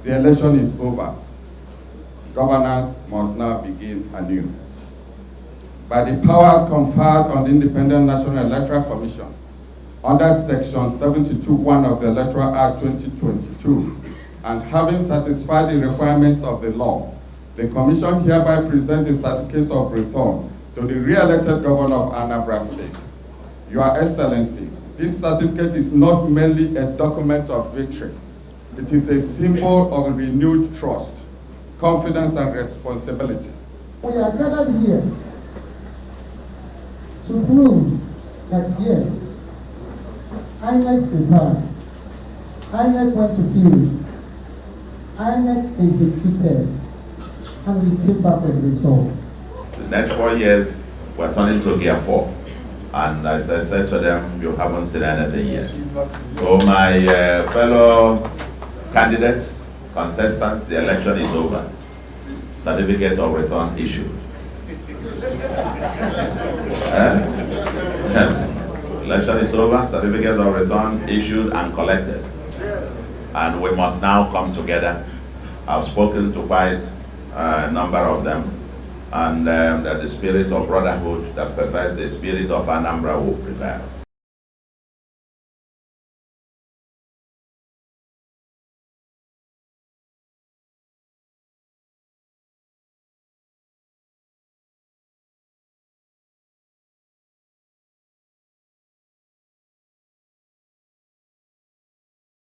The election is over. Governance must now begin anew. By the powers conferred on the Independent National Electoral Commission, under Section 72(1) of the Electoral Act 2022, and having satisfied the requirements of the law, the Commission hereby presents a certificate of return to the re-elected governor of Anambra State. Your Excellency, this certificate is not merely a document of victory. It is a symbol of renewed trust, confidence, and responsibility. We are gathered here to prove that yes, INEC prepared, INEC went to field, INEC executed, and we came back with results. The next 4 years, we're turning to gear 4. And as I said to them, you haven't seen anything yet. So my fellow candidates, contestants, the election is over. Certificate of return issued. Yes. Election is over, certificate of return issued and collected. And we must now come together. I've spoken to quite a number of them, and that the spirit of brotherhood that pervades the spirit of Anambra will prevail.